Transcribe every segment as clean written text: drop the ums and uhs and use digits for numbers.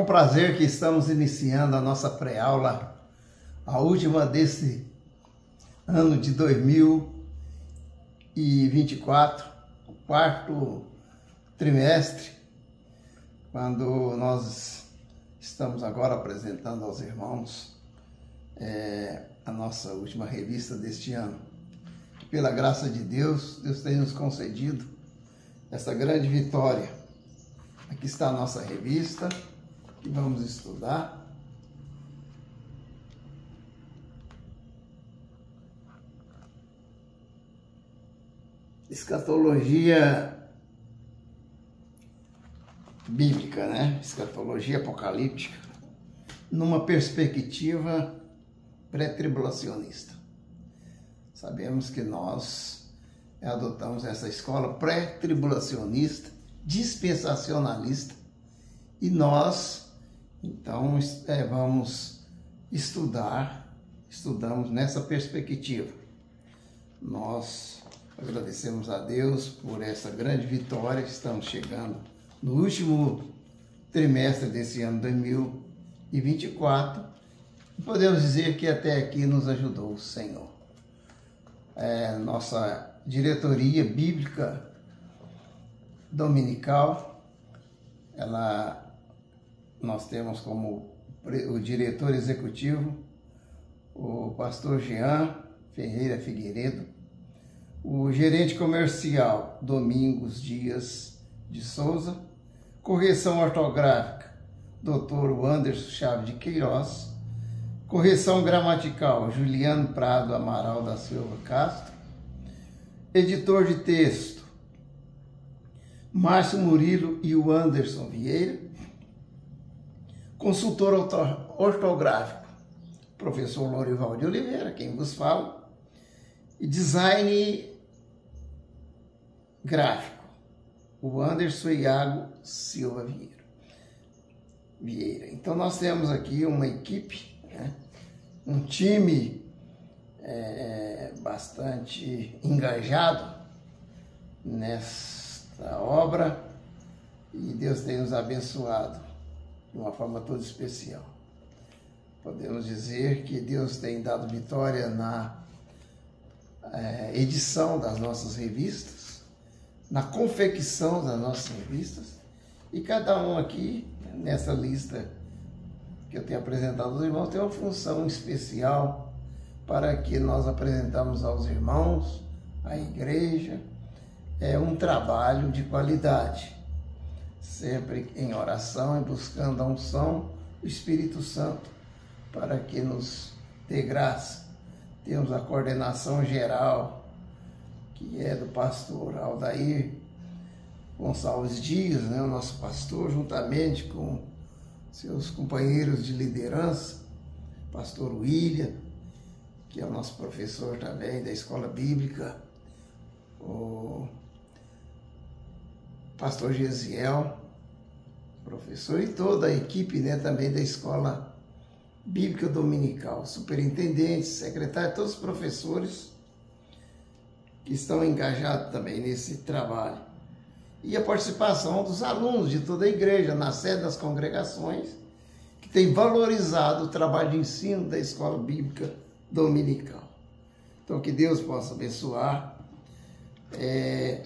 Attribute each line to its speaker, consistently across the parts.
Speaker 1: prazer que estamos iniciando a nossa pré-aula, a última desse ano de 2024, o quarto trimestre, quando nós estamos agora apresentando aos irmãos a nossa última revista deste ano. Que pela graça de Deus, Deus tem nos concedido essa grande vitória. Aqui está a nossa revista, que vamos estudar. Escatologia bíblica, né? Escatologia apocalíptica, numa perspectiva pré-tribulacionista. Sabemos que nós adotamos essa escola pré-tribulacionista, dispensacionalista, e nós, então, vamos estudamos nessa perspectiva. Nós agradecemos a Deus por essa grande vitória, estamos chegando no último trimestre desse ano 2024, e podemos dizer que até aqui nos ajudou o Senhor. Nossa diretoria bíblica dominical, nós temos como o diretor executivo o pastor Jean Ferreira Figueiredo, o gerente comercial Domingos Dias de Souza, correção ortográfica Dr. Anderson Chaves de Queiroz, correção gramatical Juliano Prado Amaral da Silva Castro, editor de texto Márcio Murilo e o Anderson Vieira, consultor ortográfico professor Lorival de Oliveira, quem vos fala, e design gráfico o Anderson Iago Silva Vieira. Então nós temos aqui uma equipe, né? Um time bastante engajado nesta obra, e Deus tem nos abençoado de uma forma toda especial. Podemos dizer que Deus tem dado vitória na edição das nossas revistas, na confecção das nossas revistas, e cada um aqui, nessa lista que eu tenho apresentado aos irmãos, tem uma função especial para que nós apresentamos aos irmãos, à igreja, um trabalho de qualidade, sempre em oração e buscando a unção do Espírito Santo, para que nos dê graça. Temos a coordenação geral, que é do pastor Aldair Gonçalves Dias, né, o nosso pastor, juntamente com seus companheiros de liderança, pastor William, que é o nosso professor também da escola bíblica, o pastor Gesiel, professor, e toda a equipe, né, também da escola bíblica dominical, superintendentes, secretários, todos os professores que estão engajados também nesse trabalho. E a participação dos alunos de toda a igreja, na sede das congregações, que tem valorizado o trabalho de ensino da escola bíblica dominical. Então, que Deus possa abençoar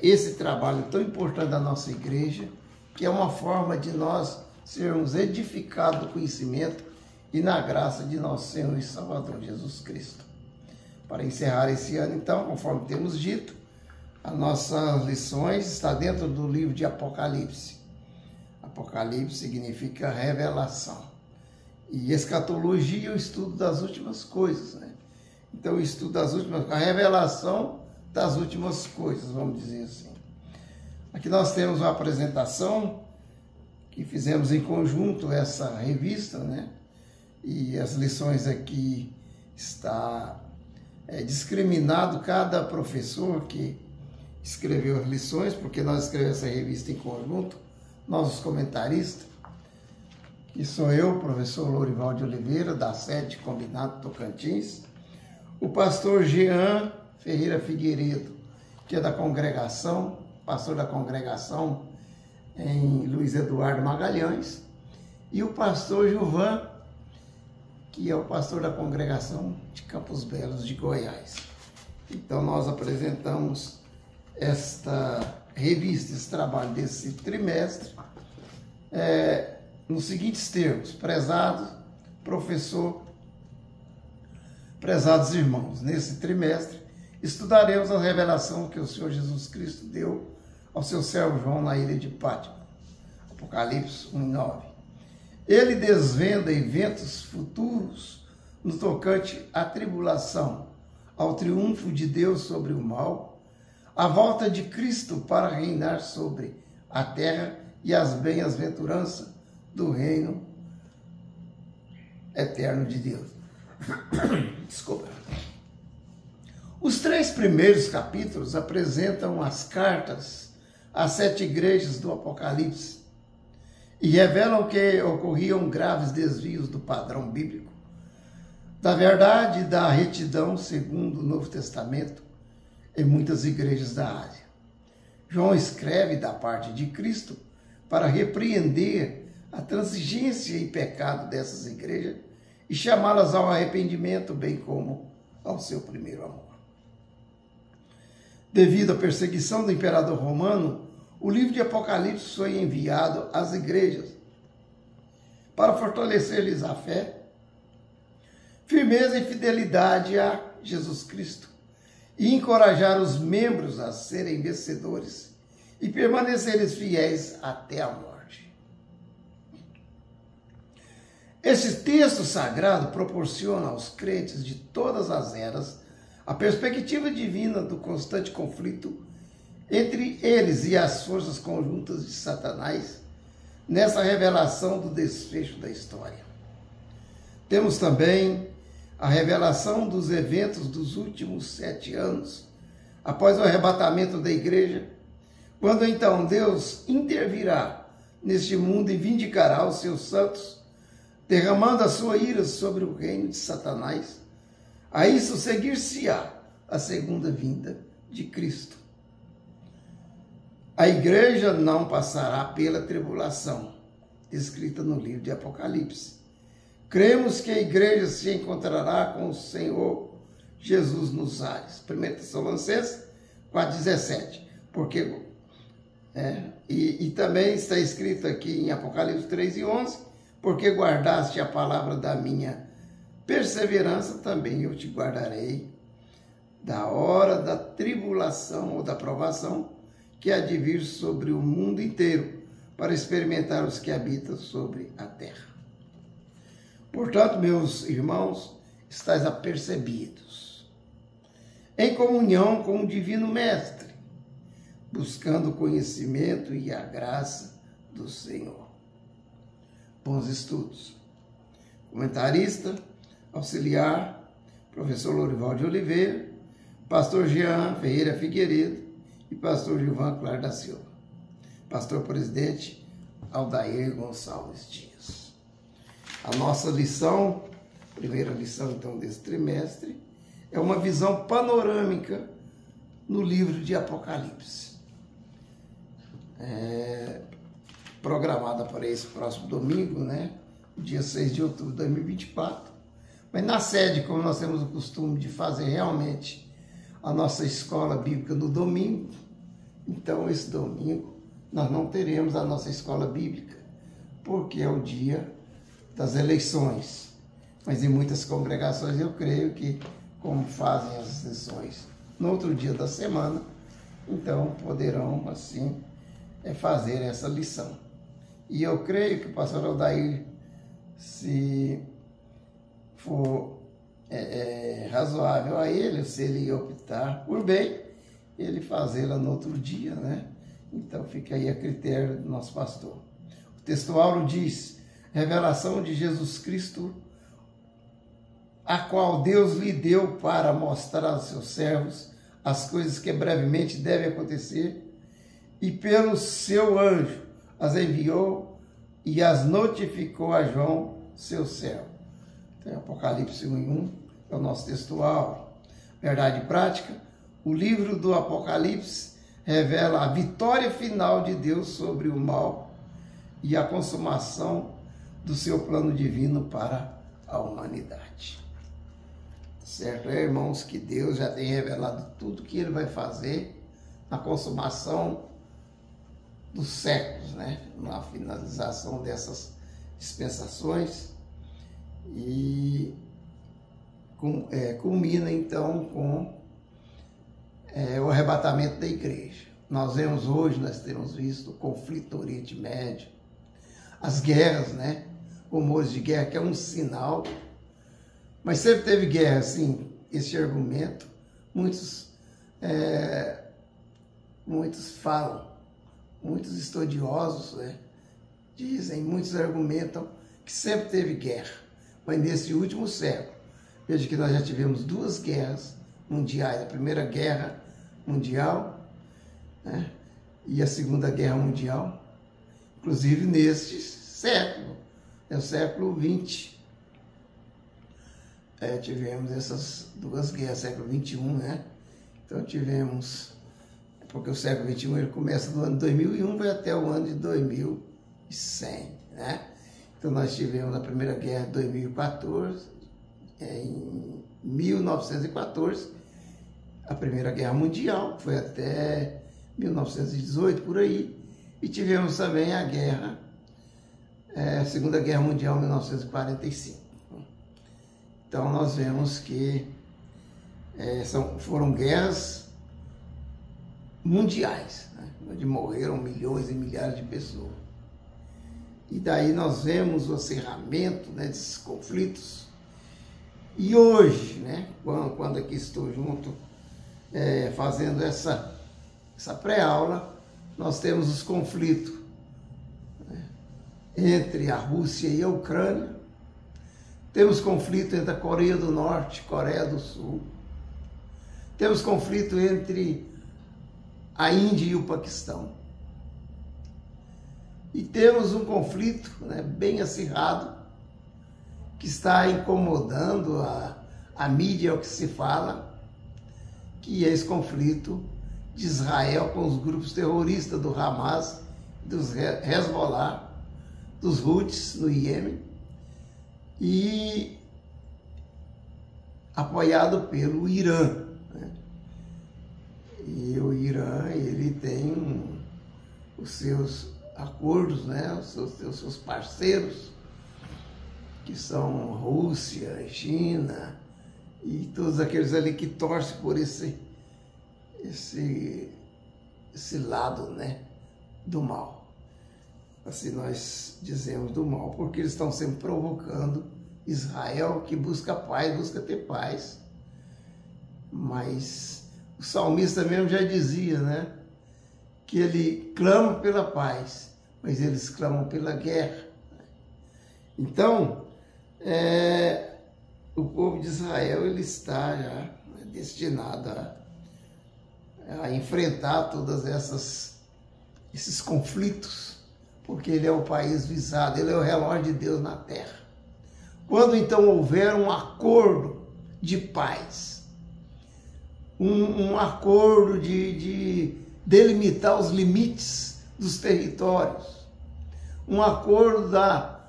Speaker 1: esse trabalho tão importante da nossa igreja, que é uma forma de nós sermos edificados no conhecimento e na graça de nosso Senhor e Salvador Jesus Cristo. Para encerrar esse ano, então, conforme temos dito, as nossas lições estão dentro do livro de Apocalipse. Apocalipse significa revelação. E escatologia é o estudo das últimas coisas, né? Então, o estudo das últimas, a revelação das últimas coisas, vamos dizer assim. Aqui nós temos uma apresentação que fizemos em conjunto, essa revista, né? E as lições aqui está discriminado cada professor que escreveu as lições, porque nós escrevemos essa revista em conjunto, nós os comentaristas, que sou eu, professor Lorival de Oliveira, da sede Combinado Tocantins, o pastor Jean Ferreira Figueiredo, que é da congregação, pastor da congregação em Luiz Eduardo Magalhães, e o pastor Gilvan, que é o pastor da congregação de Campos Belos de Goiás. Então nós apresentamos esta revista, esse trabalho desse trimestre, nos seguintes termos: prezado professor, prezados irmãos, nesse trimestre estudaremos a revelação que o Senhor Jesus Cristo deu ao seu servo João na ilha de Pátimo, Apocalipse 1:9. Ele desvenda eventos futuros no tocante à tribulação, ao triunfo de Deus sobre o mal, a volta de Cristo para reinar sobre a terra e as bem-aventuranças do reino eterno de Deus. Desculpa. Os 3 primeiros capítulos apresentam as cartas às 7 igrejas do Apocalipse e revelam que ocorriam graves desvios do padrão bíblico, da verdade e da retidão segundo o Novo Testamento em muitas igrejas da Ásia. João escreve da parte de Cristo para repreender a transigência e pecado dessas igrejas e chamá-las ao arrependimento, bem como ao seu primeiro amor. Devido à perseguição do imperador romano, o livro de Apocalipse foi enviado às igrejas para fortalecer-lhes a fé, firmeza e fidelidade a Jesus Cristo e encorajar os membros a serem vencedores e permanecerem fiéis até a morte. Esse texto sagrado proporciona aos crentes de todas as eras a perspectiva divina do constante conflito entre eles e as forças conjuntas de Satanás nessa revelação do desfecho da história. Temos também a revelação dos eventos dos últimos 7 anos, após o arrebatamento da igreja, quando então Deus intervirá neste mundo e vindicará os seus santos, derramando a sua ira sobre o reino de Satanás. A isso seguir-se-á a segunda vinda de Cristo. A igreja não passará pela tribulação, escrita no livro de Apocalipse. Cremos que a igreja se encontrará com o Senhor Jesus nos ares. 1 Tessalonicenses 4,17. Porque, e também está escrito aqui em Apocalipse 3:11, porque guardaste a palavra da minha perseverança, também eu te guardarei da hora da tribulação ou da provação que há de vir sobre o mundo inteiro, para experimentar os que habitam sobre a terra. Portanto, meus irmãos, estáis apercebidos, em comunhão com o Divino Mestre, buscando o conhecimento e a graça do Senhor. Bons estudos. Comentarista, auxiliar, professor Lorival de Oliveira, pastor Jean Ferreira Figueiredo e pastor Gilvan Claro da Silva. Pastor presidente Aldair Gonçalves Dias. A nossa lição, primeira lição então desse trimestre, é uma visão panorâmica no livro de Apocalipse. Programada para esse próximo domingo, dia 6 de outubro de 2024. Mas na sede, como nós temos o costume de fazer realmente a nossa escola bíblica no domingo, então esse domingo nós não teremos a nossa escola bíblica, porque é o dia das eleições. Mas em muitas congregações eu creio que, como fazem as sessões no outro dia da semana, então poderão assim fazer essa lição. E eu creio que o pastor Aldair, se for razoável a ele, se ele optar por bem, ele fazê-la no outro dia, Então fica aí a critério do nosso pastor. O textual diz: revelação de Jesus Cristo, a qual Deus lhe deu para mostrar aos seus servos as coisas que brevemente devem acontecer, e pelo seu anjo as enviou e as notificou a João, seu servo. Então, Apocalipse 1:1 é o nosso textual. Verdade prática: o livro do Apocalipse revela a vitória final de Deus sobre o mal e a consumação do seu plano divino para a humanidade. Certo, irmãos, que Deus já tem revelado tudo que Ele vai fazer na consumação dos séculos, né? Na finalização dessas dispensações, e culmina então com o arrebatamento da igreja. Nós temos visto o conflito no Oriente Médio, as guerras, né? Rumores de guerra, que é um sinal, mas sempre teve guerra, assim, esse argumento. Muitos falam, muitos estudiosos, né, dizem, muitos argumentam que sempre teve guerra, mas nesse último século, veja que nós já tivemos 2 guerras mundiais, a Primeira Guerra Mundial, né, e a Segunda Guerra Mundial, inclusive neste século, o século XX. Tivemos essas 2 guerras, século XXI, né? Então tivemos, porque o século XXI ele começa do ano 2001, vai até o ano de 2100, né? Então nós tivemos a Primeira Guerra de 2014, em 1914, a Primeira Guerra Mundial, que foi até 1918, por aí, e tivemos também a Segunda Guerra Mundial, 1945. Então nós vemos que foram guerras mundiais, né, onde morreram milhões e milhares de pessoas. E daí nós vemos o acerramento, né, desses conflitos. E hoje, né, quando aqui estou junto, fazendo essa pré-aula, nós temos os conflitos, né, entre a Rússia e a Ucrânia. Temos conflito entre a Coreia do Norte e a Coreia do Sul. Temos conflito entre a Índia e o Paquistão. E temos um conflito, né, bem acirrado, que está incomodando a mídia, é o que se fala, que é esse conflito de Israel com os grupos terroristas do Hamas, dos Hezbollah, dos Houthis no Iêmen, e apoiado pelo Irã, né? E o Irã, ele tem os seus acordos, né? Os seus parceiros, que são Rússia, China e todos aqueles ali que torcem por esse lado, né, do mal. Assim nós dizemos do mal, porque eles estão sempre provocando Israel, que busca paz, busca ter paz. Mas o salmista mesmo já dizia, né, que ele clama pela paz, mas eles clamam pela guerra. Então, o povo de Israel, ele está já destinado a enfrentar todas esses conflitos, porque ele é o país visado, ele é o relógio de Deus na terra. Quando então houver um acordo de paz, um acordo de delimitar os limites dos territórios, um acordo da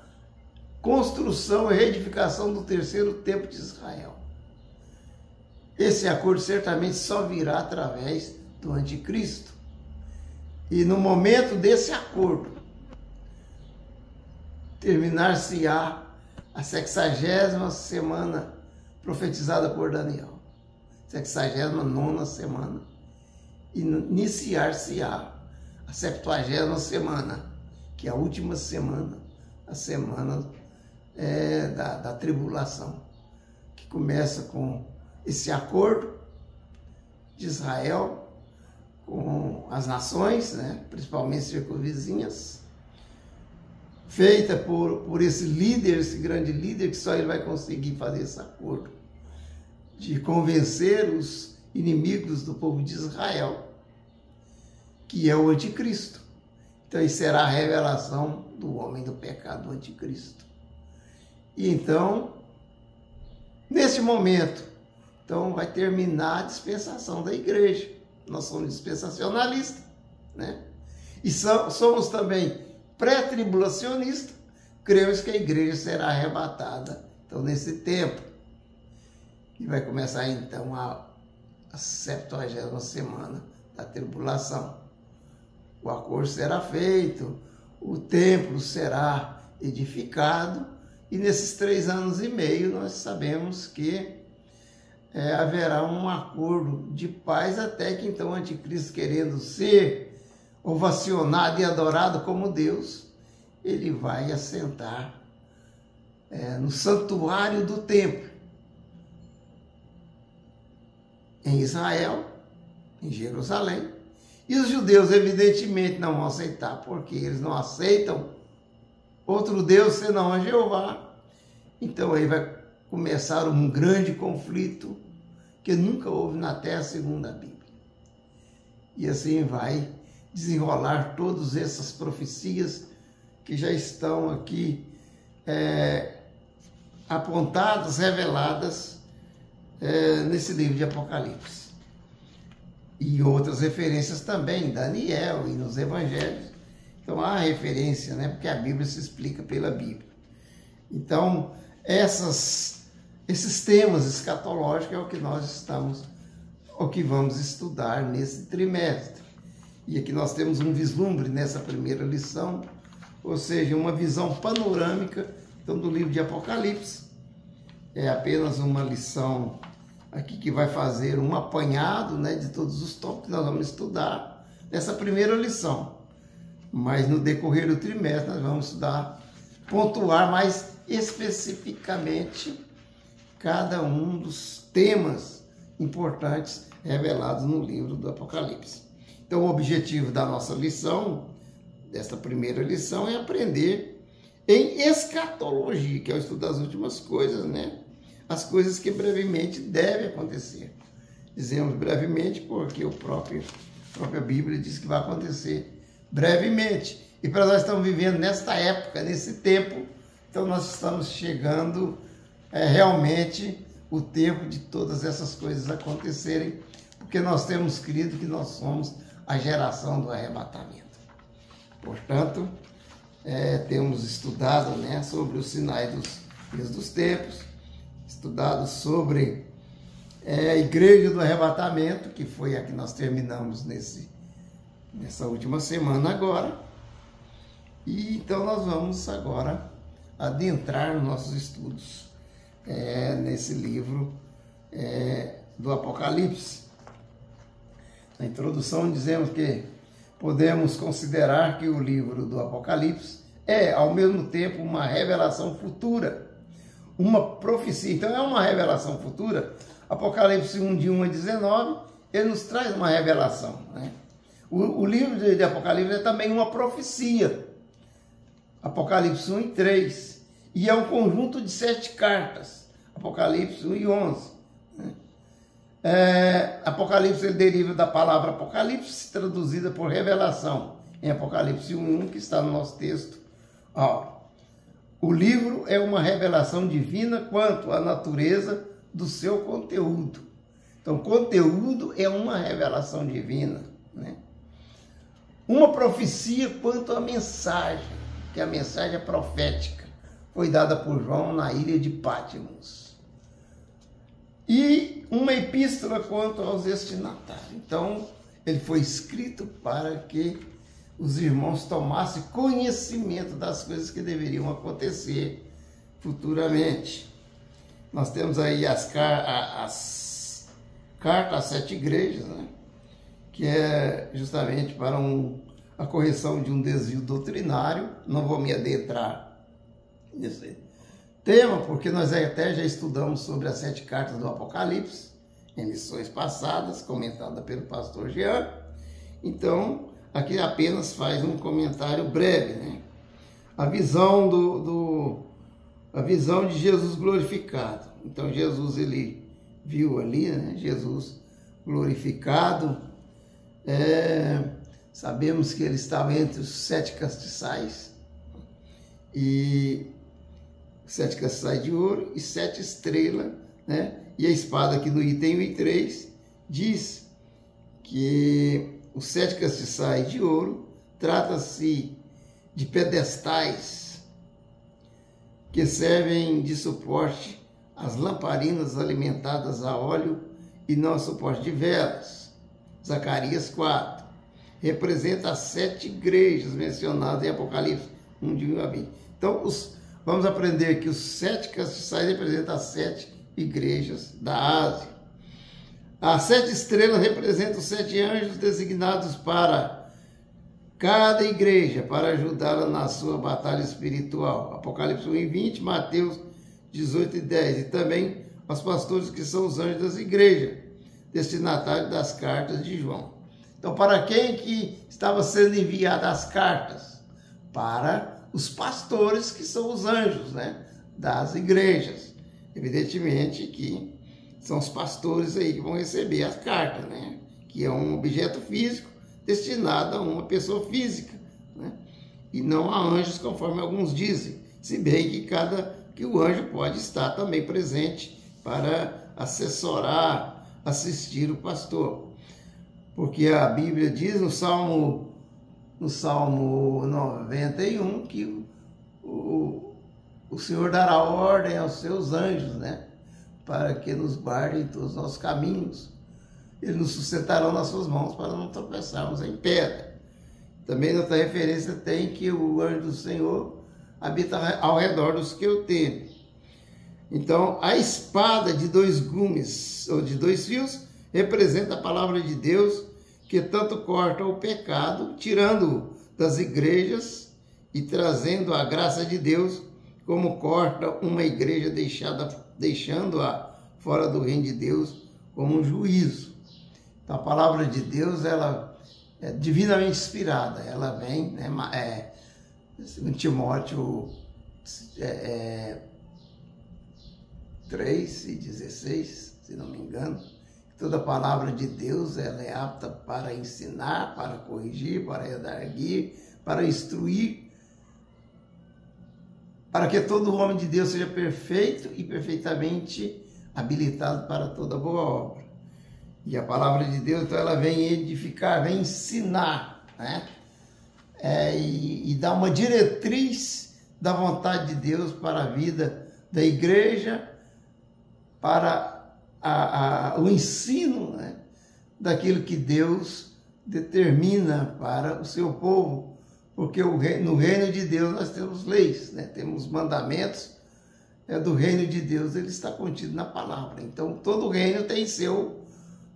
Speaker 1: construção e reedificação do terceiro templo de Israel, esse acordo certamente só virá através do anticristo. E no momento desse acordo, terminar-se-á a 60ª semana profetizada por Daniel, 69ª semana, e iniciar-se-á a 70ª semana, que é a última semana, a semana da tribulação, que começa com esse acordo de Israel com as nações, né, principalmente circunvizinhas, feita por esse líder, esse grande líder, que só ele vai conseguir fazer esse acordo, de convencer os inimigos do povo de Israel, que é o anticristo. Então, isso será a revelação do homem do pecado, do anticristo. E então, nesse momento, então vai terminar a dispensação da igreja. Nós somos dispensacionalistas, né? E somos também pré-tribulacionistas, cremos que a igreja será arrebatada. Então, nesse tempo, e vai começar então a 70ª semana da tribulação. O acordo será feito, o templo será edificado, e nesses 3 anos e meio nós sabemos que haverá um acordo de paz, até que então o anticristo, querendo ser ovacionado e adorado como Deus, ele vai assentar no santuário do templo, em Israel, em Jerusalém. E os judeus evidentemente não vão aceitar, porque eles não aceitam outro Deus senão a Jeová. Então aí vai começar um grande conflito que nunca houve na terra, segundo a Bíblia. E assim vai desenrolar todas essas profecias que já estão aqui apontadas, reveladas nesse livro de Apocalipse. E outras referências também, em Daniel e nos Evangelhos. Então há referência, né? Porque a Bíblia se explica pela Bíblia. Então, esses temas escatológicos é o que nós vamos estudar nesse trimestre. E aqui nós temos um vislumbre nessa primeira lição, ou seja, uma visão panorâmica então, do livro de Apocalipse. É apenas uma lição aqui que vai fazer um apanhado, né, de todos os tópicos que nós vamos estudar nessa primeira lição. Mas no decorrer do trimestre nós vamos estudar, pontuar mais especificamente cada um dos temas importantes revelados no livro do Apocalipse. Então o objetivo da nossa lição, desta primeira lição, é aprender em escatologia, que é o estudo das últimas coisas, né? As coisas que brevemente devem acontecer. Dizemos brevemente porque a própria Bíblia diz que vai acontecer brevemente. E para nós estamos vivendo nesta época, nesse tempo, então nós estamos chegando realmente o tempo de todas essas coisas acontecerem, porque nós temos crido que nós somos a geração do arrebatamento. Portanto, temos estudado, né, sobre os sinais dos tempos, estudado sobre a igreja do arrebatamento, que foi a que nós terminamos nessa última semana agora. E então nós vamos agora adentrar nos nossos estudos nesse livro do Apocalipse. Na introdução dizemos que podemos considerar que o livro do Apocalipse é, ao mesmo tempo, uma revelação futura, uma profecia. Então é uma revelação futura. Apocalipse 1, de 1 a 19, ele nos traz uma revelação, né? O livro de Apocalipse é também uma profecia. Apocalipse 1 e 3. E é um conjunto de 7 cartas. Apocalipse 1 e 11. Apocalipse ele deriva da palavra Apocalipse, traduzida por revelação, em Apocalipse 1, que está no nosso texto. O livro é uma revelação divina quanto à natureza do seu conteúdo. Então, conteúdo é uma revelação divina, né? Uma profecia quanto à mensagem, que a mensagem é profética, foi dada por João na ilha de Patmos. E uma epístola quanto aos destinatários. Então, ele foi escrito para que os irmãos tomassem conhecimento das coisas que deveriam acontecer futuramente. Nós temos aí as cartas às 7 igrejas, né? Que é justamente para a correção de um desvio doutrinário. Não vou me adentrar nesse tema, porque nós até já estudamos sobre as 7 cartas do Apocalipse, em lições passadas, comentada pelo pastor Jean. Então, aqui apenas faz um comentário breve, né? A visão a visão de Jesus glorificado. Então, Jesus, ele viu ali, né? Jesus glorificado. Sabemos que ele estava entre os 7 castiçais, e 7 castiçais de ouro e 7 estrelas, né? E a espada aqui no item 1 e 3 diz que os 7 castiçais de ouro trata-se de pedestais que servem de suporte às lamparinas alimentadas a óleo e não suporte de velas. Zacarias 4 representa as 7 igrejas mencionadas em Apocalipse 1, de 1 a 20. Então, vamos aprender que os 7 castiçais representam as 7 igrejas da Ásia. As 7 estrelas representam os 7 anjos designados para cada igreja, para ajudá-la na sua batalha espiritual. Apocalipse 1 e 20, Mateus 18 e 10. E também os pastores, que são os anjos das igrejas, destinatários das cartas de João. Então, para quem que estava sendo enviadas as cartas? Para os pastores, que são os anjos, né, das igrejas. Evidentemente que são os pastores aí que vão receber as cartas, né, que é um objeto físico destinado a uma pessoa física, né, e não a anjos, conforme alguns dizem, se bem que o anjo pode estar também presente para assessorar, assistir o pastor. Porque a Bíblia diz no Salmo 91 que o Senhor dará ordem aos seus anjos, né, para que nos guardem em todos os nossos caminhos. Eles nos sustentarão nas suas mãos para não tropeçarmos em pedra. Também noutra referência tem que o anjo do Senhor habita ao redor dos que o temem. Então, a espada de 2 gumes, ou de 2 fios, representa a palavra de Deus, que tanto corta o pecado, tirando-o das igrejas e trazendo a graça de Deus, como corta uma igreja deixando-a fora do reino de Deus como um juízo. Então, a palavra de Deus, ela é divinamente inspirada, ela vem, né, segundo Timóteo 3:16, se não me engano, toda palavra de Deus, ela é apta para ensinar, para corrigir, para redarguir, para instruir, para que todo homem de Deus seja perfeito e perfeitamente habilitado para toda boa obra. E a palavra de Deus, então, ela vem edificar, vem ensinar, né? E dar uma diretriz da vontade de Deus para a vida da igreja, para o ensino, né, daquilo que Deus determina para o seu povo. Porque no reino de Deus nós temos leis, né? Temos mandamentos, do reino de Deus, ele está contido na palavra. Então, todo reino tem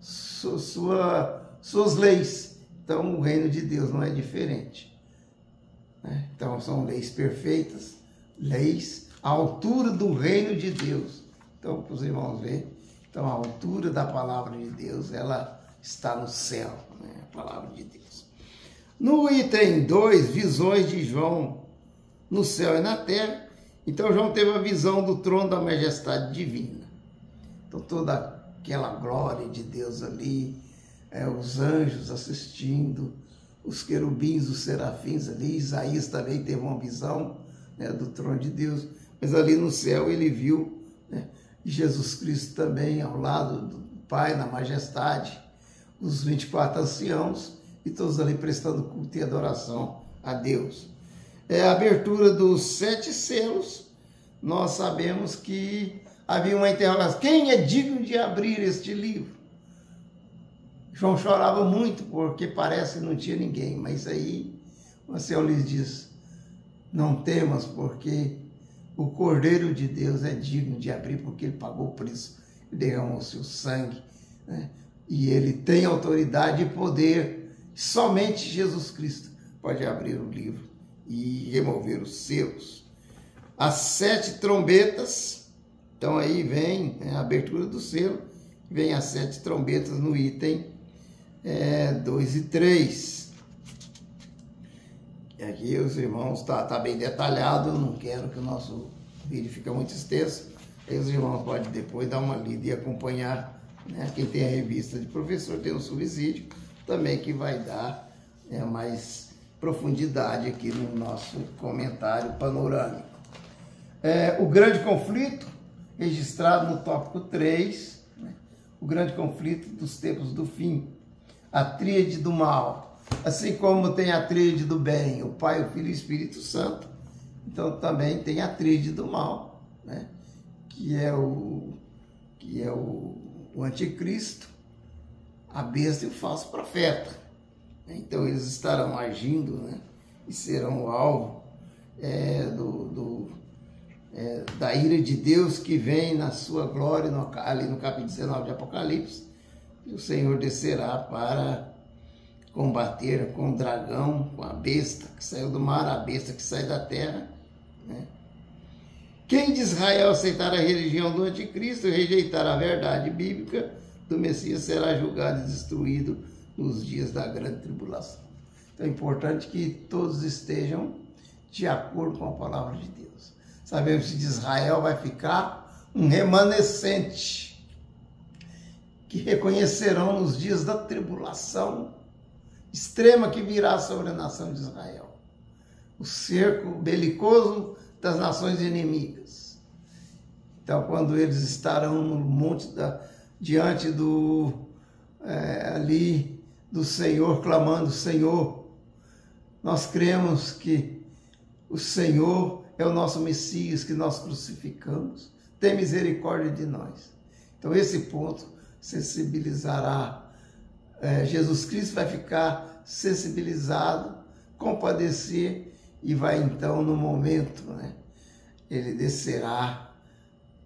Speaker 1: suas leis. Então, o reino de Deus não é diferente, né? Então, são leis perfeitas, leis à altura do reino de Deus. Então, para os irmãos verem, então, a altura da palavra de Deus, ela está no céu, né? A palavra de Deus. No item 2, visões de João no céu e na terra. Então, João teve a visão do trono da majestade divina. Então, toda aquela glória de Deus ali, os anjos assistindo, os querubins, os serafins ali. Isaías também teve uma visão, né, do trono de Deus. Mas ali no céu ele viu, né, Jesus Cristo também ao lado do Pai na majestade, os 24 anciãos, e todos ali prestando culto e adoração a Deus. A abertura dos 7 selos, nós sabemos que havia uma interrogação: quem é digno de abrir este livro? João chorava muito, porque parece que não tinha ninguém, mas aí o Senhor lhes diz: não temas, porque o Cordeiro de Deus é digno de abrir, porque ele pagou o preço, derramou o seu sangue, né? E ele tem autoridade e poder. Somente Jesus Cristo pode abrir o livro e remover os selos. As 7 trombetas, então aí vem, né, a abertura do selo, vem as 7 trombetas no item 2 e 3. E aqui os irmãos, tá bem detalhado, eu não quero que o nosso vídeo fique muito extenso. Aí os irmãos podem depois dar uma lida e acompanhar, né? Quem tem a revista de professor tem um subsídio também que vai dar, né, mais profundidade aqui no nosso comentário panorâmico. O grande conflito, registrado no tópico 3, né, o grande conflito dos tempos do fim, a tríade do mal, assim como tem a tríade do bem, o Pai, o Filho e o Espírito Santo, Então também tem a tríade do mal, né? que é o anticristo, a besta e o falso profeta. Então eles estarão agindo, né? E serão o alvo da ira de Deus que vem na sua glória, ali no capítulo 19 de Apocalipse. E o Senhor descerá para combater com o dragão, com a besta que saiu do mar, a besta que sai da terra, né? Quem de Israel aceitar a religião do anticristo e rejeitar a verdade bíblica do Messias será julgado e destruído nos dias da grande tribulação. Então é importante que todos estejam de acordo com a palavra de Deus. Sabemos que de Israel vai ficar um remanescente que reconhecerão nos dias da tribulação extrema que virá sobre a nação de Israel. O cerco belicoso das nações inimigas. Então, quando eles estarão no monte diante ali do Senhor, clamando: Senhor, nós cremos que o Senhor é o nosso Messias que nós crucificamos, tem misericórdia de nós. Então esse ponto sensibilizará, Jesus Cristo vai ficar sensibilizado, compadecer, e vai então no momento, né, ele descerá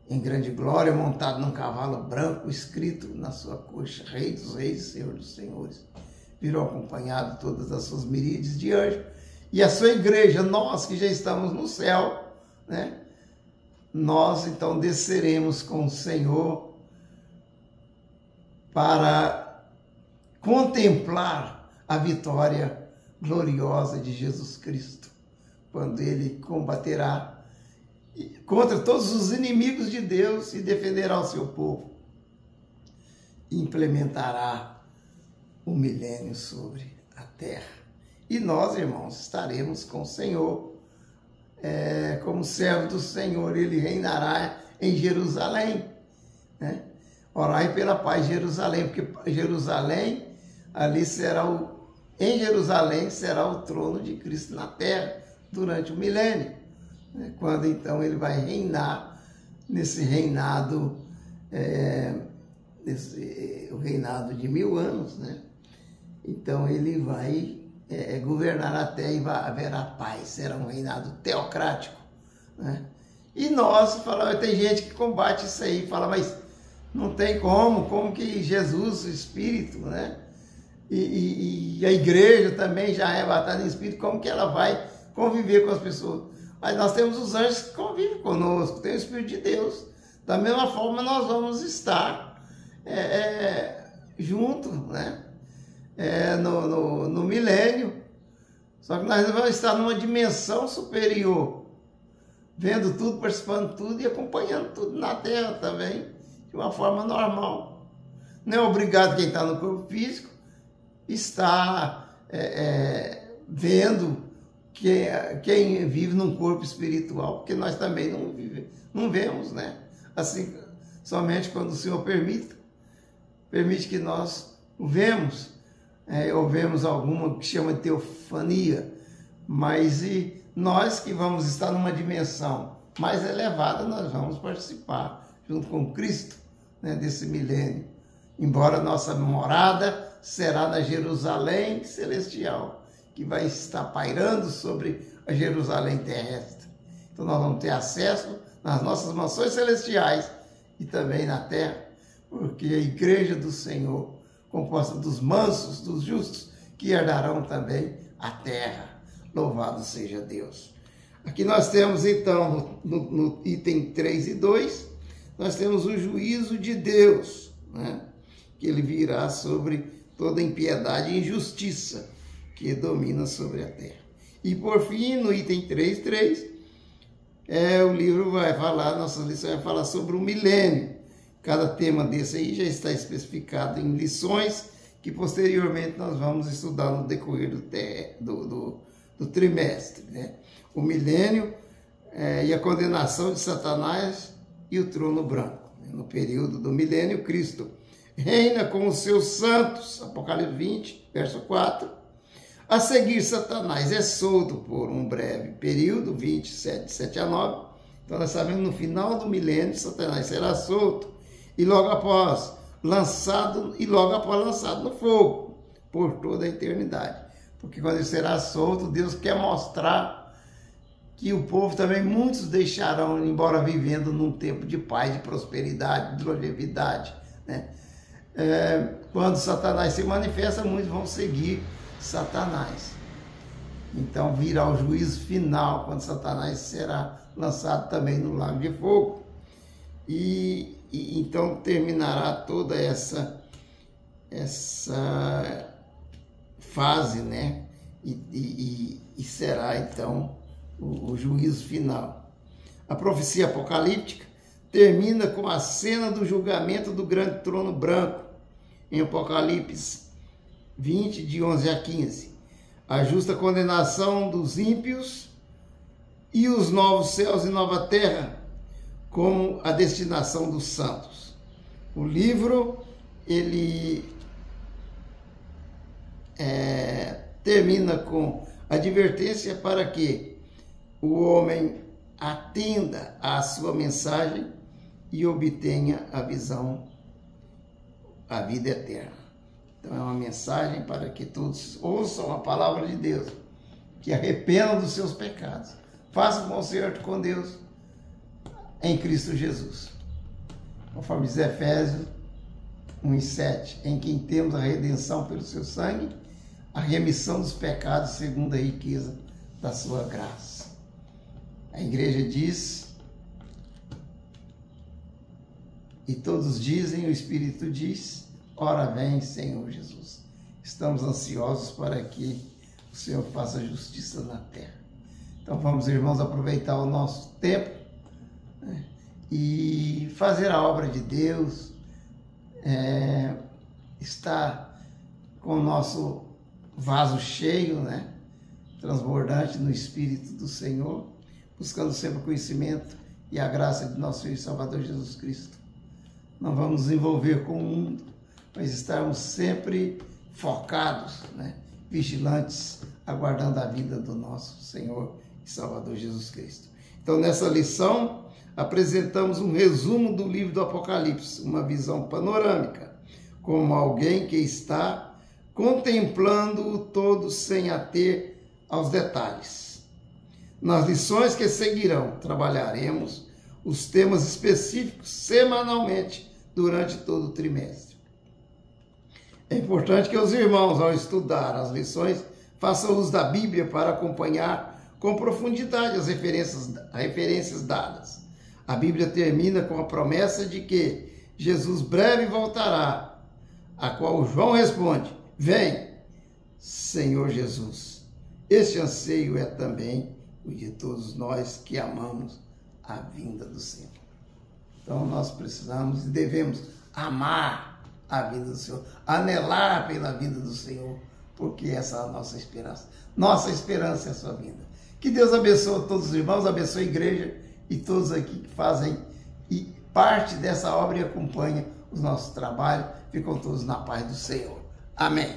Speaker 1: em grande glória, montado num cavalo branco, escrito na sua coxa: Rei dos Reis, Senhor dos Senhores. Virou acompanhado de todas as suas miríades de anjos, e a sua igreja, nós que já estamos no céu, né, nós então desceremos com o Senhor para contemplar a vitória gloriosa de Jesus Cristo, quando ele combaterá contra todos os inimigos de Deus e defenderá o seu povo. E implementará o milênio sobre a terra. E nós, irmãos, estaremos com o Senhor, como servo do Senhor. Ele reinará em Jerusalém, né? Orai pela paz de Jerusalém, porque Jerusalém, em Jerusalém será o trono de Cristo na terra durante o milênio, né? Quando então ele vai reinar nesse reinado, o reinado de 1000 anos, né? Então ele vai governar a terra e haverá paz, será um reinado teocrático, né? E nós falamos, tem gente que combate isso aí, fala, mas não tem como que Jesus, o Espírito, né? E a igreja também já é arrebatada em Espírito, como que ela vai conviver com as pessoas? Mas nós temos os anjos que convivem conosco, tem o Espírito de Deus. Da mesma forma nós vamos estar juntos, né? No milênio. Só que nós vamos estar numa dimensão superior, vendo tudo, participando de tudo e acompanhando tudo na terra também, de uma forma normal. Não é obrigado quem está no corpo físico estar vendo quem vive num corpo espiritual, porque nós também não vemos, né? Assim, somente quando o Senhor permite que nós o vemos, ou vemos alguma que chama de teofania, mas e nós que vamos estar numa dimensão mais elevada, nós vamos participar junto com Cristo, né, desse milênio, embora nossa morada será na Jerusalém celestial, que vai estar pairando sobre a Jerusalém terrestre. Então nós vamos ter acesso nas nossas mansões celestiais e também na terra, porque a igreja do Senhor, composta dos mansos, dos justos, que herdarão também a terra. Louvado seja Deus. Aqui nós temos então, no item 3 e 2, nós temos o juízo de Deus, né? Que ele virá sobre toda impiedade e injustiça que domina sobre a terra. E por fim, no item 3.3, o livro vai falar, nossa lição vai falar sobre o milênio. Cada tema desse aí já está especificado em lições que posteriormente nós vamos estudar no decorrer do trimestre, né? O milênio e a condenação de Satanás e o trono branco. No período do milênio, Cristo reina com os seus santos, Apocalipse 20, verso 4, A seguir, Satanás é solto por um breve período, 27, 7 a 9. Então, nós sabemos, no final do milênio, Satanás será solto e logo após lançado no fogo por toda a eternidade. Porque quando ele será solto, Deus quer mostrar que o povo também, muitos deixarão, embora vivendo num tempo de paz, de prosperidade, de longevidade, né? Quando Satanás se manifesta, muitos vão seguir Satanás. Então virá o juízo final, quando Satanás será lançado também no lago de fogo. E então terminará toda essa fase, né? E será então o juízo final. A profecia apocalíptica termina com a cena do julgamento do grande trono branco, em Apocalipse 20, de 11 a 15. A justa condenação dos ímpios e os novos céus e nova terra como a destinação dos santos. O livro, ele termina com advertência para que o homem atenda à sua mensagem e obtenha a visão, a vida eterna. Então é uma mensagem para que todos ouçam a palavra de Deus, que arrependam dos seus pecados, façam conserto com Deus em Cristo Jesus. Conforme diz Efésios 1:7, em quem temos a redenção pelo seu sangue, a remissão dos pecados segundo a riqueza da sua graça. A igreja diz, e todos dizem, o Espírito diz, ora vem, Senhor Jesus. Estamos ansiosos para que o Senhor faça justiça na terra. Então vamos, irmãos, aproveitar o nosso tempo, né, e fazer a obra de Deus, estar com o nosso vaso cheio, né, transbordante no Espírito do Senhor, buscando sempre o conhecimento e a graça de nosso Senhor e Salvador Jesus Cristo. Não vamos nos envolver com o mundo, mas estarmos sempre focados, né, vigilantes, aguardando a vida do nosso Senhor e Salvador Jesus Cristo. Então, nessa lição, apresentamos um resumo do livro do Apocalipse, uma visão panorâmica, como alguém que está contemplando o todo sem ater aos detalhes. Nas lições que seguirão, trabalharemos os temas específicos semanalmente durante todo o trimestre. É importante que os irmãos, ao estudar as lições, façam uso da Bíblia para acompanhar com profundidade as referências dadas. A Bíblia termina com a promessa de que Jesus breve voltará, a qual João responde, vem, Senhor Jesus. Este anseio é também o de todos nós que amamos a vinda do Senhor. Então nós precisamos e devemos amar a vinda do Senhor, anelar pela vinda do Senhor, porque essa é a nossa esperança. Nossa esperança é a sua vinda. Que Deus abençoe todos os irmãos, abençoe a igreja e todos aqui que fazem parte dessa obra e acompanham os nossos trabalhos. Ficam todos na paz do Senhor. Amém.